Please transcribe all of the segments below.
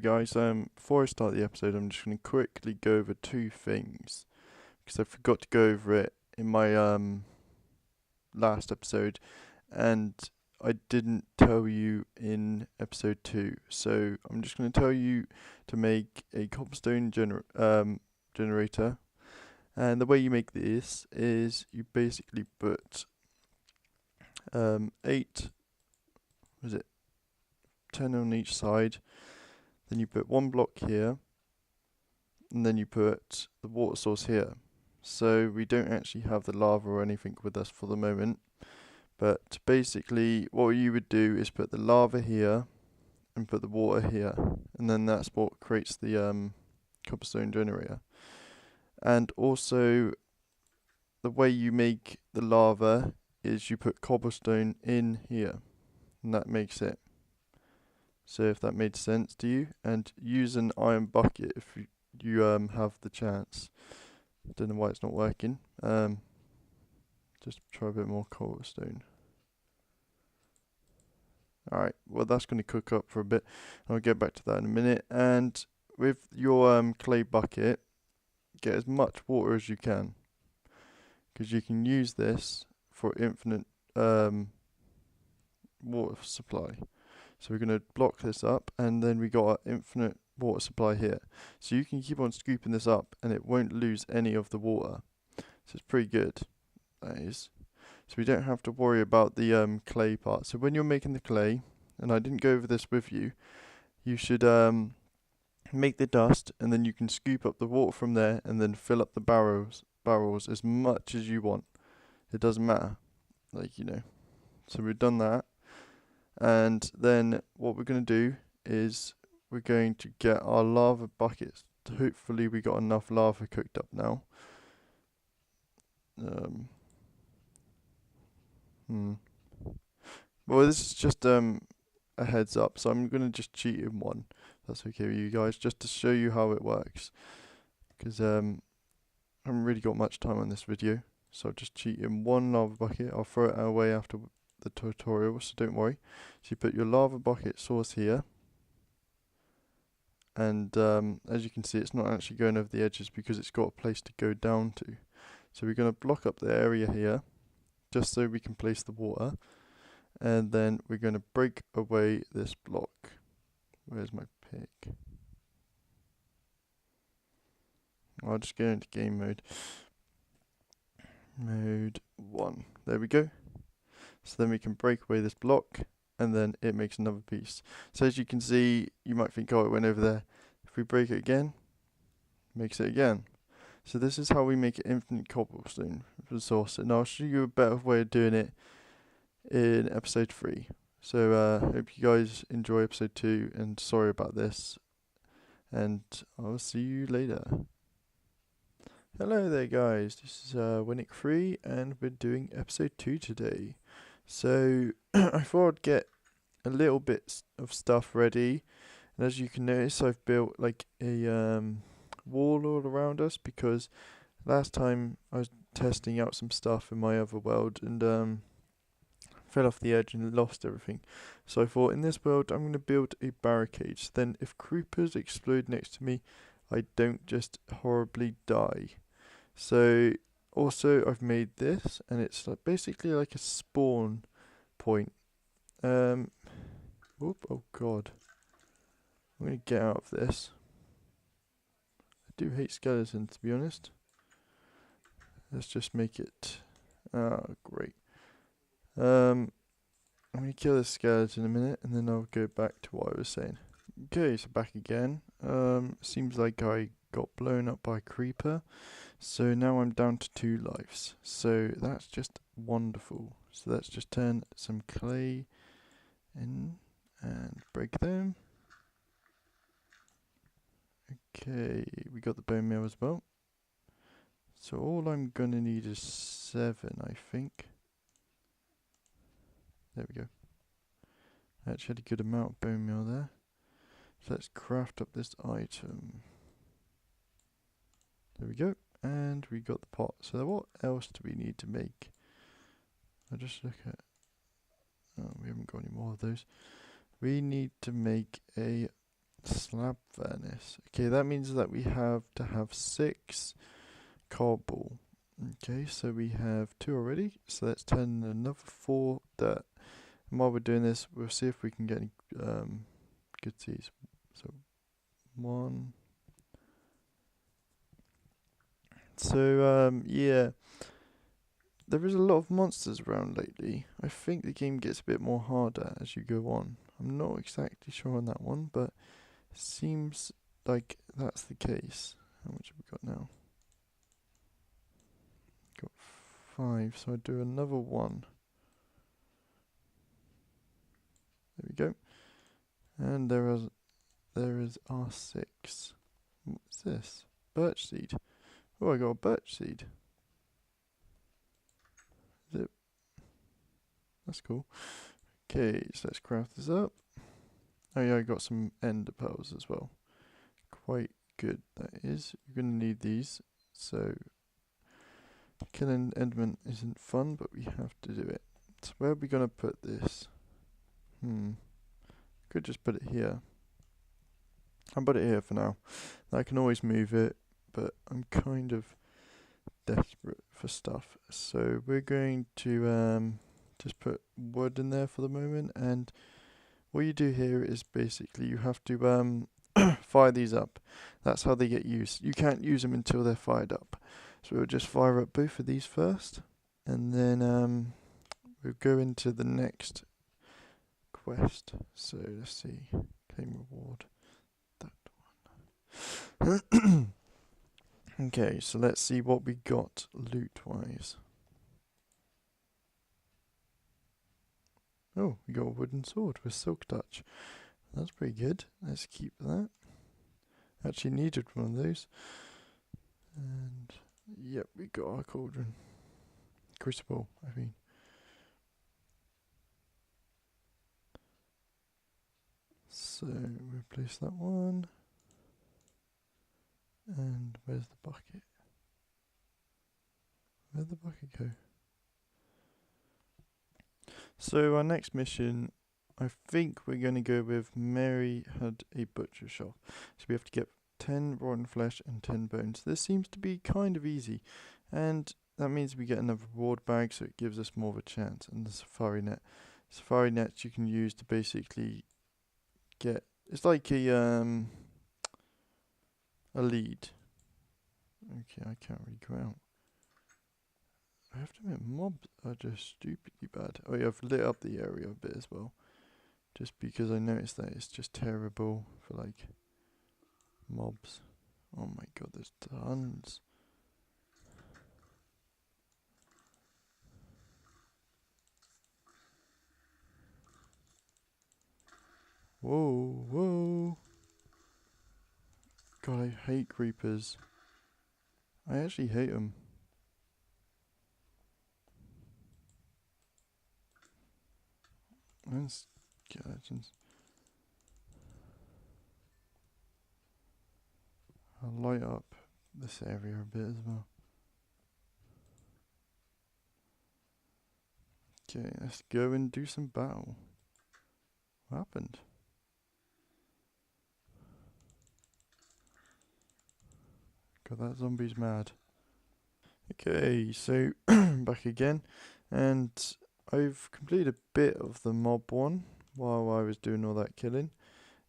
guys, before I start the episode, I'm just going to quickly go over two things because I forgot to go over it in my last episode, and I didn't tell you in episode 2. So I'm just going to tell you to make a cobblestone generator, and the way you make this is you basically put 8, was it 10 on each side. Then you put one block here, and then you put the water source here. So we don't actually have the lava or anything with us for the moment. But basically what you would do is put the lava here and put the water here. And then that's what creates the cobblestone generator. And also the way you make the lava is you put cobblestone in here. And that makes it. So if that made sense to you, and use an iron bucket if you have the chance. Don't know why it's not working. Just try a bit more cobblestone. Alright, well that's going to cook up for a bit. I'll get back to that in a minute. And with your clay bucket, get as much water as you can, because you can use this for infinite water supply. So we're going to block this up, and then we got our infinite water supply here. So you can keep on scooping this up and it won't lose any of the water. So it's pretty good, that is. So we don't have to worry about the clay part. So when you're making the clay, and I didn't go over this with you, you should make the dust, and then you can scoop up the water from there and then fill up the barrels as much as you want. It doesn't matter, So we've done that. And then what we're going to do is we're going to get our lava buckets. Hopefully we got enough lava cooked up now. Well, this is just a heads up, so I'm going to just cheat in one. That's okay with you guys, just to show you how it works. Because I haven't really got much time on this video, so I'll just cheat in one lava bucket. I'll throw it away after the tutorial, so don't worry. So you put your lava bucket source here, and as you can see, it's not actually going over the edges because it's got a place to go down to. So we're going to block up the area here just so we can place the water, and then we're going to break away this block. Where's my pick? I'll just go into game mode. Mode 1. There we go. So then we can break away this block, and then it makes another piece. So as you can see, you might think, oh, it went over there. If we break it again, it makes it again. So this is how we make an infinite cobblestone resource, and I'll show you a better way of doing it in episode 3. So hope you guys enjoy episode 2, and sorry about this, and I'll see you later. Hello there guys, this is winick3, and we're doing episode 2 today. So I thought I'd get a little bit of stuff ready, and as you can notice, I've built like a wall all around us, because last time I was testing out some stuff in my other world and fell off the edge and lost everything. So I thought, in this world I'm going to build a barricade, so then if creepers explode next to me, I don't just horribly die. So also I've made this, and it's like basically like a spawn point. Oh god, I'm gonna get out of this. I do hate skeletons, to be honest. Let's just make it great. I'm gonna kill this skeleton in a minute, and then I'll go back to what I was saying. Okay, so back again. Seems like I got blown up by a creeper, so now I'm down to 2 lives. So that's just wonderful. So let's just turn some clay in and break them. Okay, we got the bone meal as well. So all I'm gonna need is 7, I think. There we go. Actually had a good amount of bone meal there. So let's craft up this item. There we go. And we got the pot. So what else do we need to make? I'll just look at... Oh, we haven't got any more of those. We need to make a Slab furnace. Okay, that means that we have to have 6 cobble. Okay, so we have 2 already, so let's turn another 4 dirt. And while we're doing this, we'll see if we can get any good seeds. So 1. So yeah, there is a lot of monsters around lately. I think the game gets a bit more harder as you go on. I'm not exactly sure on that one, but it seems like that's the case. How much have we got now? Got 5, so I do another 1. There we go. And there is R6. What's this? Birch seed. Oh, I got a birch seed. Is it? That's cool. Okay, so let's craft this up. Oh yeah, I got some ender pearls as well. Quite good, that is. You're going to need these. So, killing enderman isn't fun, but we have to do it. So where are we going to put this? Could just put it here. I'll put it here for now. I can always move it, but I'm kind of desperate for stuff. So we're going to just put wood in there for the moment, and what you do here is basically you have to fire these up. That's how they get used. You can't use them until they're fired up. So we'll just fire up both of these first, and then we'll go into the next quest. So let's see, claim reward, that one. Okay, so let's see what we got loot-wise. Oh, we got a wooden sword with silk touch. That's pretty good. Let's keep that. Actually needed one of those. And yep, we got our cauldron. Crucible, I mean. So replace that one. And where's the bucket? Where'd the bucket go? So our next mission, I think we're going to go with Mary had a butcher shop. So we have to get 10 rotten flesh and 10 bones. This seems to be kind of easy. And that means we get another reward bag, so it gives us more of a chance. And the safari net. Safari nets you can use to basically get... It's like a lead. Okay, I can't really go out. I have to admit, mobs are just stupidly bad. Oh yeah, I've lit up the area a bit as well. Just because I noticed that it's just terrible for like mobs. Oh my god, there's tons. Whoa, whoa. God, I hate creepers. I actually hate them. And skeletons. I'll light up this area a bit as well. Okay, let's go and do some battle. What happened? God, that zombie's mad. Okay, so back again, and I've completed a bit of the mob one while I was doing all that killing.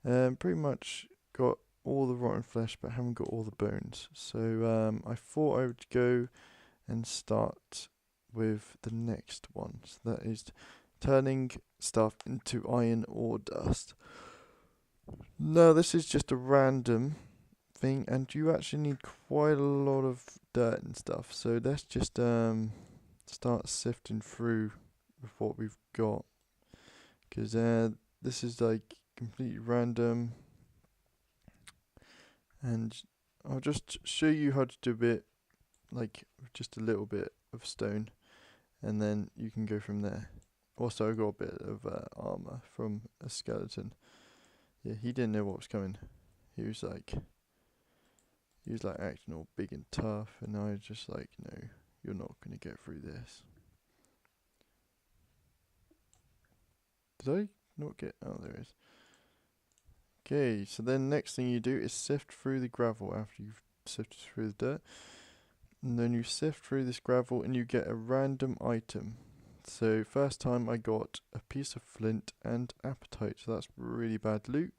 Pretty much got all the rotten flesh, but haven't got all the bones. So I thought I would go and start with the next one. So that is turning stuff into iron ore dust. Now this is just a random thing, and you actually need quite a lot of dirt and stuff. So let's just start sifting through with what we've got, because this is like completely random, and I'll just show you how to do it, like with just a little bit of stone, and then you can go from there. Also, I got a bit of armor from a skeleton. Yeah, he didn't know what was coming. He was like acting all big and tough, and I was just like, no, you're not gonna get through this. Did I not get? Oh, there it is. Okay, so then next thing you do is sift through the gravel after you've sifted through the dirt. And then you sift through this gravel and you get a random item. So first time I got a piece of flint and apatite, so that's really bad loot.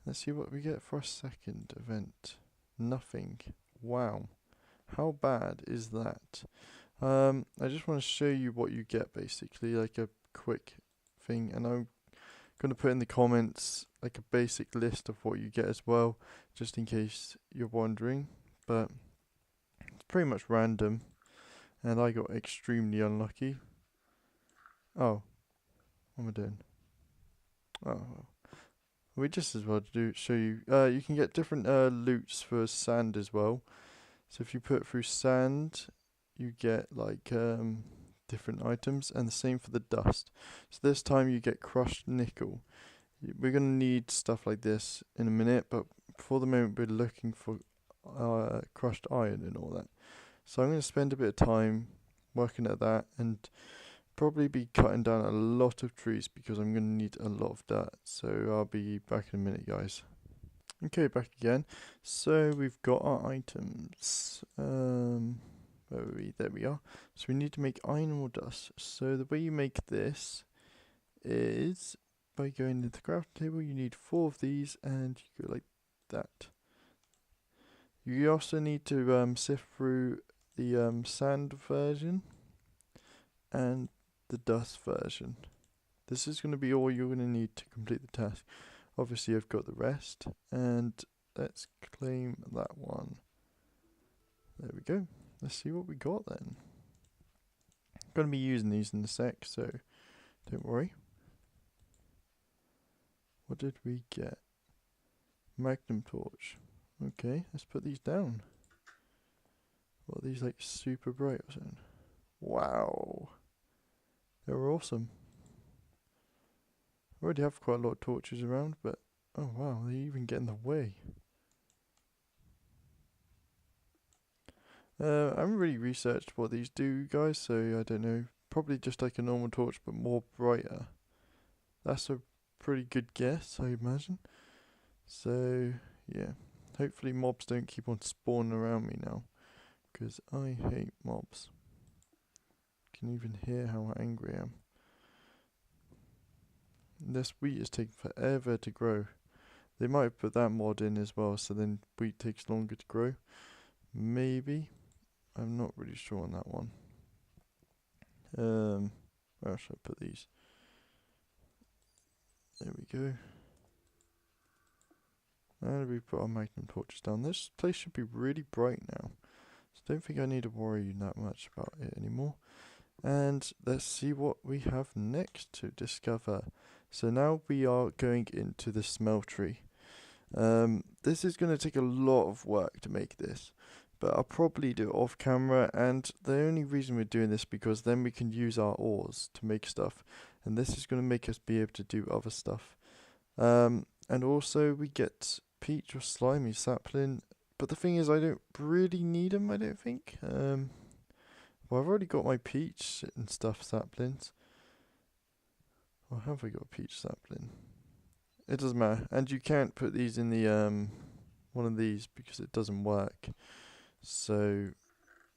Let's see what we get for our second event. Nothing. Wow. How bad is that? I just want to show you what you get basically, like a quick thing, and I'm going to put in the comments like a basic list of what you get as well, just in case you're wondering, but it's pretty much random, and I got extremely unlucky. Oh, what am I doing? Oh, we just as well show you. You can get different loots for sand as well. So if you put through sand, you get like different items, and the same for the dust. So this time you get crushed nickel. We're gonna need stuff like this in a minute, but for the moment we're looking for crushed iron and all that. So I'm gonna spend a bit of time working at that, and probably be cutting down a lot of trees because I'm gonna need a lot of dirt. So I'll be back in a minute, guys. Okay, back again. So we've got our items. Where are we? There we are. So we need to make iron ore dust. So the way you make this is by going into the crafting table. You need 4 of these, and you go like that. You also need to sift through the sand version and the dust version. This is going to be all you're going to need to complete the task. Obviously I've got the rest, and let's claim that one. There we go. Let's see what we got then. I'm going to be using these in a sec, so don't worry. What did we get? Magnum torch. Okay, let's put these down. What are these, like super bright or something? Wow. They were awesome. I already have quite a lot of torches around, but oh wow, they even get in the way. I haven't really researched what these do, guys, so I don't know. Probably just like a normal torch, but more brighter. That's a pretty good guess, I imagine. So, yeah. Hopefully mobs don't keep on spawning around me now, because I hate mobs. You can even hear how angry I am. This wheat is taking forever to grow. They might have put that mod in as well, so then wheat takes longer to grow. Maybe. I'm not really sure on that one. Where should I put these? There we go. And we put our magnum torches down. This place should be really bright now, so don't think I need to worry that much about it anymore. And let's see what we have next to discover. So now we are going into the smeltery. This is going to take a lot of work to make this, but I'll probably do it off camera, and the only reason we're doing this because then we can use our ores to make stuff, and this is going to make us be able to do other stuff. And also we get peach or slimy sapling, but the thing is I don't really need them, I don't think. Well, I've already got my peach and stuff saplings. Or have I got a peach sapling? It doesn't matter. And you can't put these in the one of these because it doesn't work. So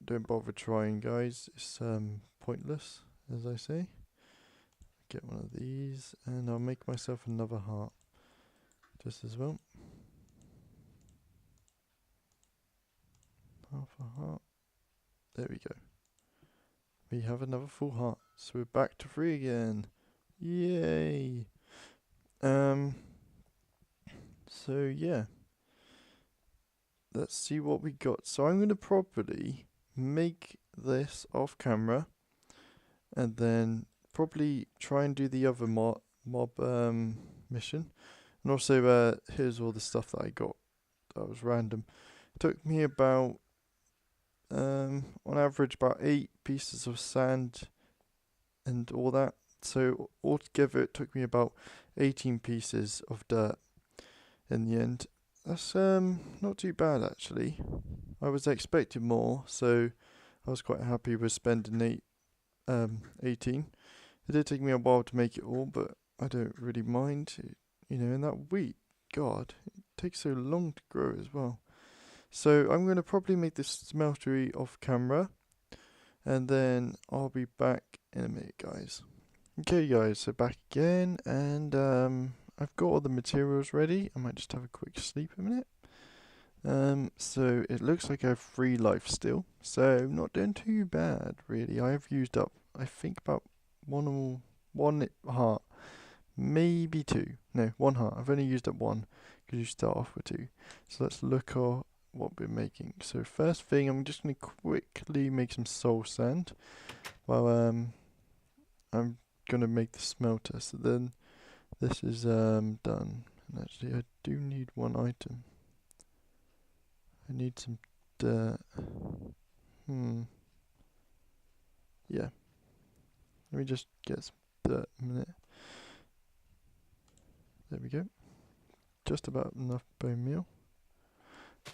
don't bother trying, guys. It's pointless, as I say. Get one of these, and I'll make myself another heart just as well. Half a heart. There we go. We have another full heart, so we're back to 3 again. Yay! So yeah, let's see what we got. So I'm gonna probably make this off camera, and then probably try and do the other mob mission. And also, here's all the stuff that I got. That was random. It took me about, on average, about 8 pieces of sand and all that. So altogether it took me about 18 pieces of dirt in the end. That's not too bad actually. I was expecting more, so I was quite happy with spending 18. It did take me a while to make it all, but I don't really mind. You know, and that wheat God, it takes so long to grow as well. So I'm going to probably make this smeltery off camera, and then I'll be back in a minute, guys. Okay, guys, so back again, and I've got all the materials ready. I might just have a quick sleep a minute. So it looks like I have 3 life still, so not doing too bad really. I have used up, I think, about one heart, maybe 2. No, 1 heart. I've only used up 1 because you start off with 2. So let's look at what we're making. So first thing, I'm just going to quickly make some soul sand while I'm going to make the smelter. So then this is done. And actually I do need 1 item. I need some dirt. Yeah. Let me just get some dirt a minute. There we go. Just about enough bone meal.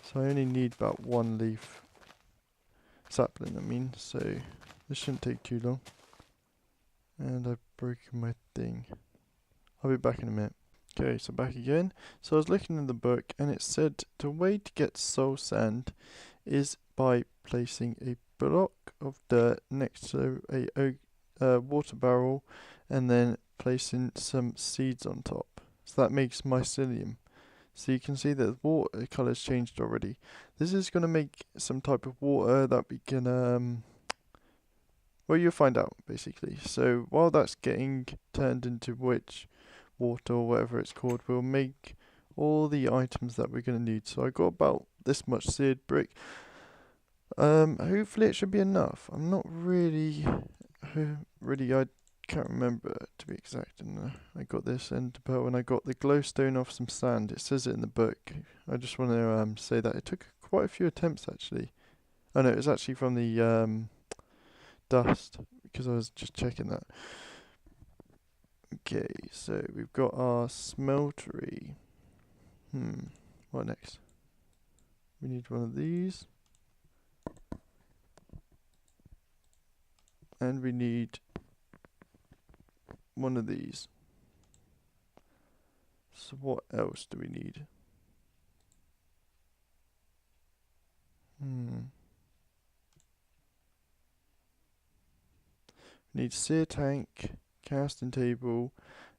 So I only need about 1 leaf sapling, I mean, so this shouldn't take too long. And I've broken my thing. I'll be back in a minute. Okay, so back again. So I was looking in the book and it said the way to get soul sand is by placing a block of dirt next to a water barrel and then placing some seeds on top. So that makes mycelium. So you can see that the water colour's changed already. This is going to make some type of water that we can, well, you'll find out basically. So while that's getting turned into witch water or whatever it's called, we'll make all the items that we're going to need. So I got about this much seared brick. Hopefully it should be enough. I'm not really, I can't remember to be exact. And I got this end pearl and I got the glowstone off some sand. It says it in the book. I just want to say that it took quite a few attempts actually. Oh no, it was actually from the dust because I was just checking that. Okay, so we've got our smeltery. What next? We need 1 of these. And we need 1 of these. So what else do we need? We need sear tank, casting table,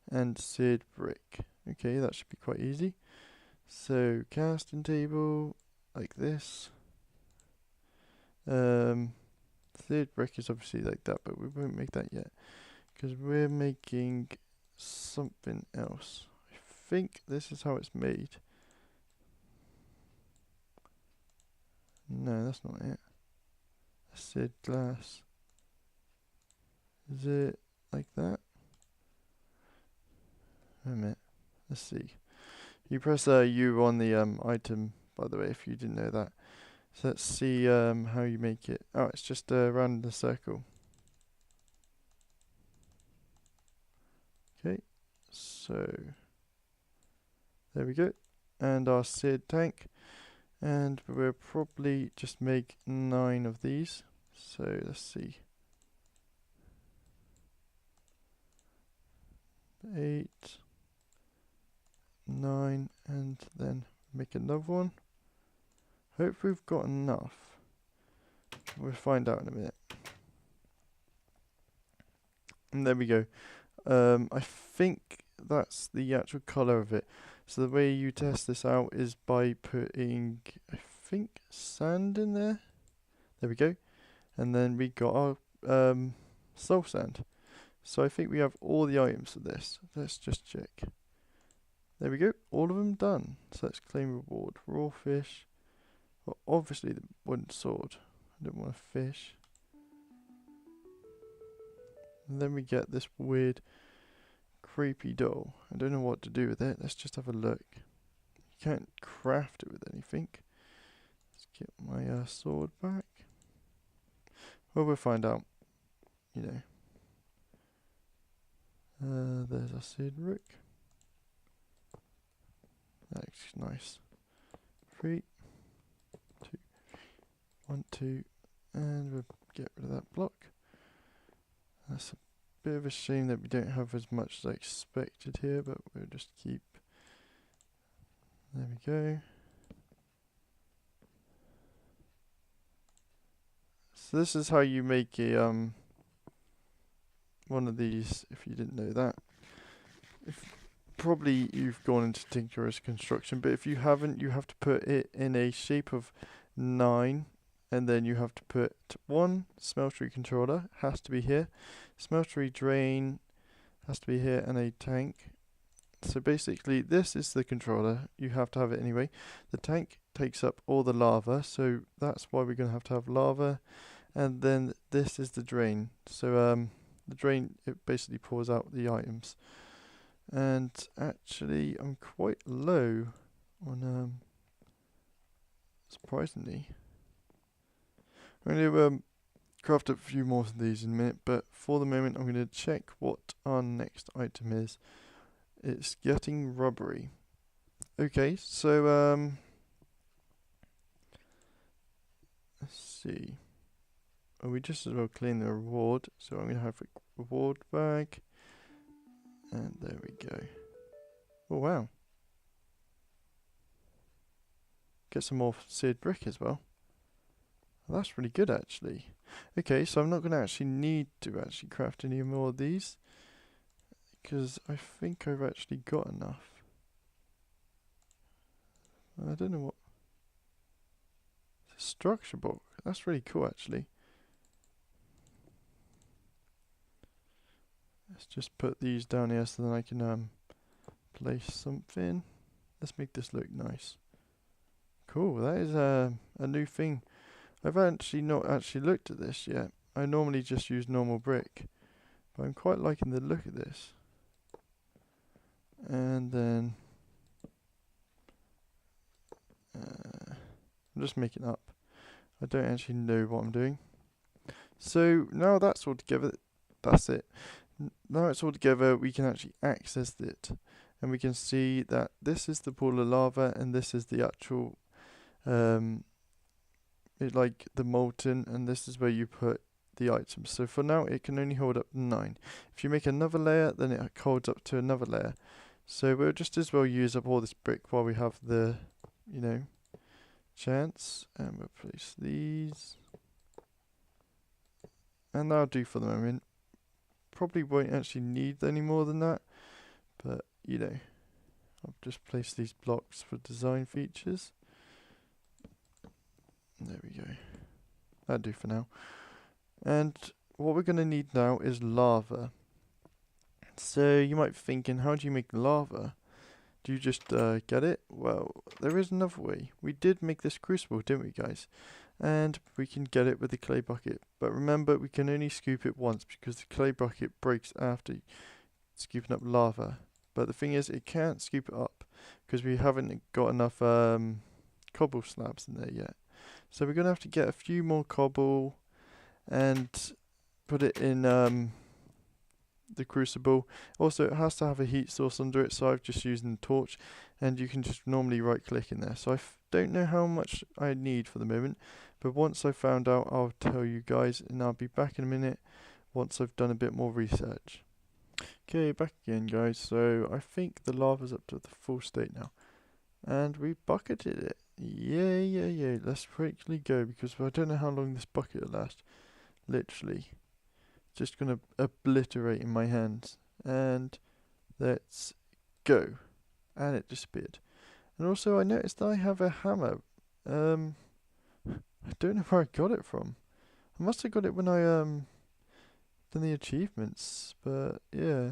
and seared brick. Okay, that should be quite easy. So casting table like this. Seared brick is obviously like that, but we won't make that yet because we're making something else. I think this is how it's made. No, that's not it. Seared glass. Is it like that? Wait a minute. Let's see. You press U on the item, by the way, if you didn't know that. So let's see how you make it. Oh, it's just around the circle. Okay, so there we go. And our seared tank. And we'll probably just make 9 of these. So let's see. 8, 9, and then make another one. Hope we've got enough. We'll find out in a minute. And there we go. I think that's the actual colour of it. So the way you test this out is by putting, I think, sand in there. There we go. And then we got our soul sand. So I think we have all the items for this. Let's just check. There we go. All of them done. So let's claim reward. Raw fish. Well, obviously the wooden sword. I don't want a fish. And then we get this weird creepy doll. I don't know what to do with it. Let's just have a look. You can't craft it with anything. Let's get my sword back. Well, we'll find out. You know. There's our seared rook. That's nice. 3, 2, 1, 2, and we'll get rid of that block. That's a bit of a shame that we don't have as much as I expected here, but we'll just keep There we go. So this is how you make a one of these, if you didn't know that. Probably you've gone into Tinkerer's construction, but if you haven't, you have to put it in a shape of 9, and then you have to put one smeltery controller, has to be here, smeltery drain has to be here, and a tank. So basically this is the controller, you have to have it anyway. The tank takes up all the lava, so that's why we're going to have lava. And then this is the drain. So the drain, it basically pours out the items. And actually I'm quite low on surprisingly. I'm going to craft up a few more of these in a minute, but for the moment I'm going to check what our next item is. It's getting rubbery. Okay, so let's see. Oh, we just as well clean the reward. So I'm going to have a reward bag. And there we go. Oh wow. Get some more seared brick as well. Well, that's really good actually. Okay, so I'm not going to actually need to actually craft any more of these, because I think I've actually got enough. I don't know what. It's a structure block. That's really cool actually. Let's just put these down here so then I can place something. Let's make this look nice. Cool, that is a new thing. I've actually not actually looked at this yet. I normally just use normal brick, but I'm quite liking the look of this. And then I'm just making up. I don't actually know what I'm doing. So now that's all together, that's it. Now it's all together, we can actually access it, and we can see that this is the pool of lava and this is the actual like the molten, and this is where you put the items. So for now it can only hold up 9. If you make another layer, then it holds up to another layer. So we'll just as well use up all this brick while we have the, you know, chance. And we'll place these, and that'll do for the moment. Probably won't actually need any more than that, but you know, I'll just place these blocks for design features. There we go. That'll do for now. And what we're going to need now is lava. So you might be thinking, how do you make lava? Do you just get it? Well, there is another way. We did make this crucible, didn't we, guys? And we can get it with the clay bucket. But remember, we can only scoop it once because the clay bucket breaks after scooping up lava. But the thing is, it can't scoop it up because we haven't got enough cobble slabs in there yet. So we're going to have to get a few more cobble and put it in the crucible. Also, it has to have a heat source under it, so I've just used a torch, and you can just normally right click in there. So I don't know how much I need for the moment, but once I found out, I'll tell you guys, and I'll be back in a minute once I've done a bit more research. Okay, back again, guys. So I think the lava's up to the full state now, and we bucketed it. Yeah. Let's quickly go because I don't know how long this bucket will last. Literally. Just gonna obliterate in my hands, and let's go. And it disappeared. And also I noticed I have a hammer. I don't know where I got it from. I must have got it when I done the achievements, but yeah,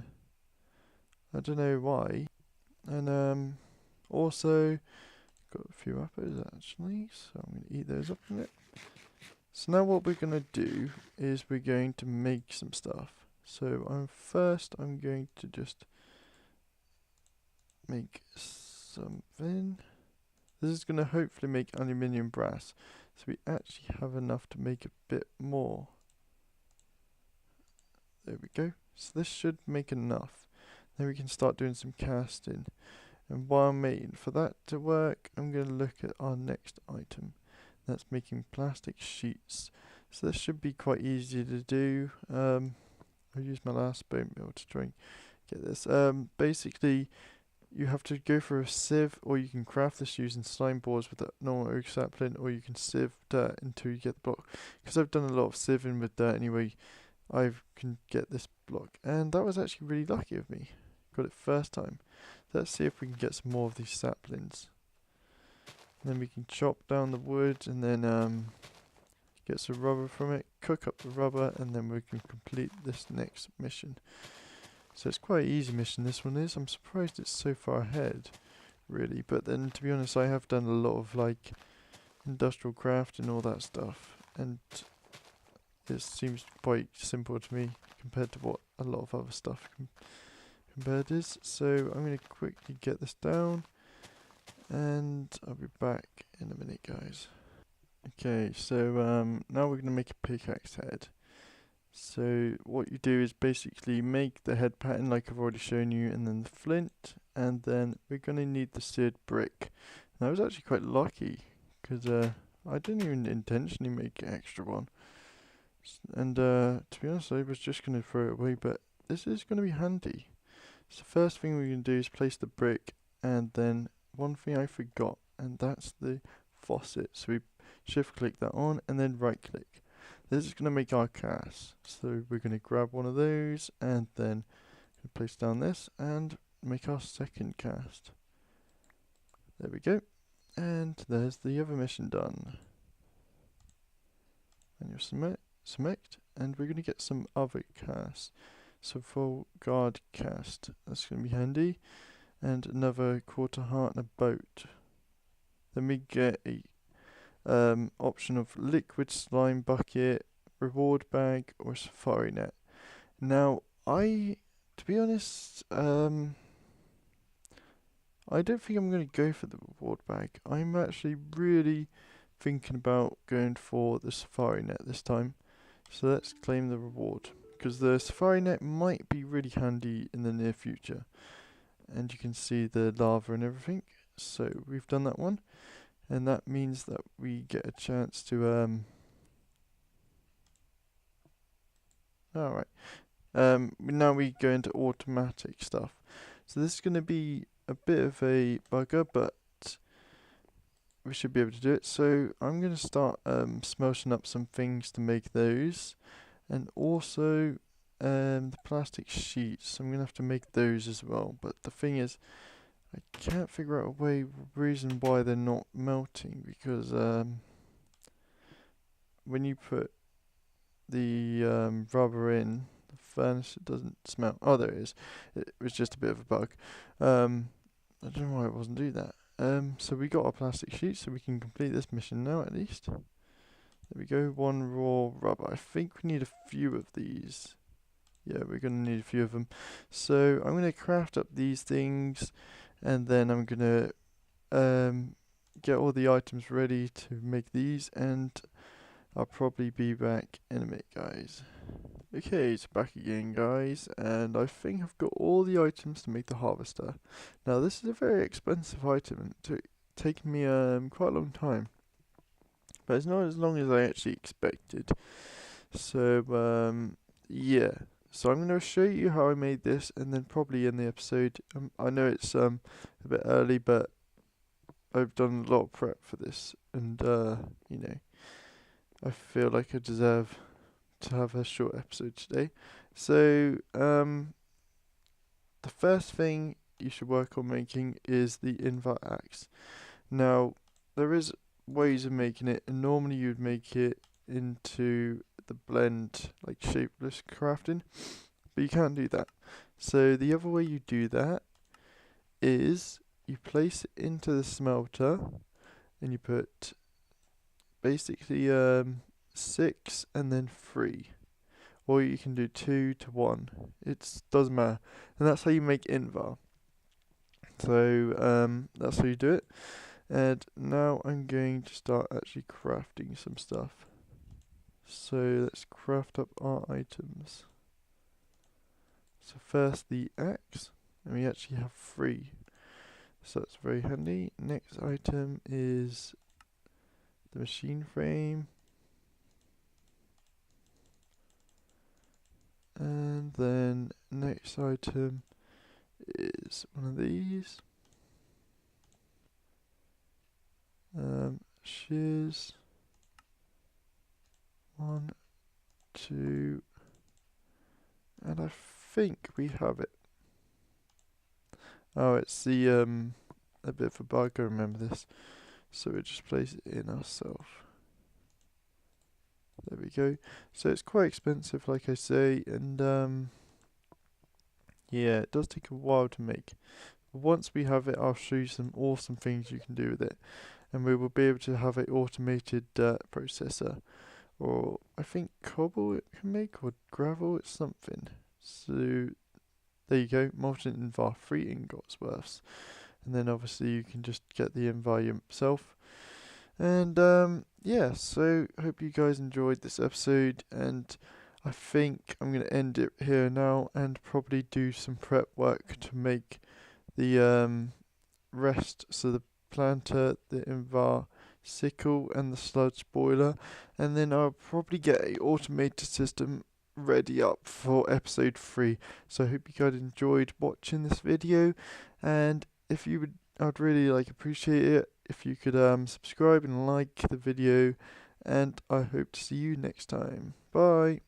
I don't know why. And also got a few apples actually, so I'm gonna eat those up in it. So now what we're going to do is we're going to make some stuff. So first I'm going to just make something. This is going to hopefully make aluminium brass. So we actually have enough to make a bit more. There we go. So this should make enough. Then we can start doing some casting. And while I'm waiting for that to work, I'm going to look at our next item. That's making plastic sheets. So this should be quite easy to do. I'll use my last bone meal to try and get this. Basically, you have to go for a sieve, or you can craft this using slime boards with a normal oak sapling, or you can sieve dirt until you get the block. Because I've done a lot of sieving with dirt anyway, I can get this block. And that was actually really lucky of me. Got it first time. Let's see if we can get some more of these saplings. And then we can chop down the wood and then get some rubber from it, cook up the rubber, and then we can complete this next mission. So it's quite an easy mission, this one is. I'm surprised it's so far ahead, really. But then, to be honest, I have done a lot of like industrial craft and all that stuff, and it seems quite simple to me compared to what a lot of other stuff compared is. So I'm going to quickly get this down, and I'll be back in a minute, guys. Okay, so now we're going to make a pickaxe head. So what you do is basically make the head pattern like I've already shown you, and then the flint, and then we're going to need the seared brick. And I was actually quite lucky because I didn't even intentionally make an extra one. And to be honest, I was just going to throw it away, but this is going to be handy. So the first thing we're going to do is place the brick, and then one thing I forgot, and that's the faucet. So we shift click that on and then right click. This is going to make our cast. So we're going to grab one of those and then place down this and make our second cast. There we go. And there's the other mission done. And you'll select, and we're going to get some other casts. So full guard cast. That's going to be handy. And another quarter heart and a boat. Then we get a option of liquid slime bucket, reward bag, or safari net. Now, to be honest, I don't think I'm going to go for the reward bag. I'm actually really thinking about going for the safari net this time. So let's claim the reward, because the safari net might be really handy in the near future. And you can see the lava and everything. So we've done that one. And that means that we get a chance to alright. Now we go into automatic stuff. So this is going to be a bit of a bugger, but we should be able to do it. So I'm going to start smelting up some things to make those. And also the plastic sheets. I'm going to have to make those as well. But the thing is, I can't figure out a reason why they're not melting, because when you put the rubber in the furnace, it doesn't smelt. Oh, there it is. It was just a bit of a bug. I don't know why it wasn't doing that. So we got our plastic sheets, so we can complete this mission now at least. There we go, one raw rubber. I think we need a few of these. Yeah, we're going to need a few of them. So I'm going to craft up these things, and then I'm going to get all the items ready to make these, and I'll probably be back in a minute, guys. Okay, it's back again, guys, and I think I've got all the items to make the harvester. Now, this is a very expensive item, and it's taken me quite a long time, but it's not as long as I actually expected. So, yeah. So I'm going to show you how I made this, and then probably in the episode. I know it's a bit early, but I've done a lot of prep for this, and you know, I feel like I deserve to have a short episode today. So the first thing you should work on making is the invert axe. Now, there is ways of making it, and normally you'd make it into the blend, like shapeless crafting, but you can't do that. So the other way you do that is you place it into the smelter, and you put basically 6 and then 3, or you can do 2 to 1. It doesn't matter, and that's how you make invar. So that's how you do it. And now I'm going to start actually crafting some stuff. So let's craft up our items. So first the axe, and we actually have 3. So that's very handy. Next item is the machine frame. And then next item is one of these. Shears. 1, 2, and I think we have it. Oh, it's the a bit of a bug. I remember this, so we just place it in ourselves. There we go. So it's quite expensive, like I say, and yeah, it does take a while to make. But once we have it, I'll show you some awesome things you can do with it, and we will be able to have an automated dirt processor, or I think cobble it can make, or gravel. It's something. So there you go, molten invar, 3 ingots worth. And then obviously you can just get the invar yourself. And yeah, so hope you guys enjoyed this episode, and I think I'm going to end it here now and probably do some prep work to make the rest, so the planter, the invar sickle and the sludge boiler, and then I'll probably get a automated system ready up for episode 3. So I hope you guys enjoyed watching this video, and if you would, I'd really appreciate it if you could subscribe and like the video, and I hope to see you next time. Bye.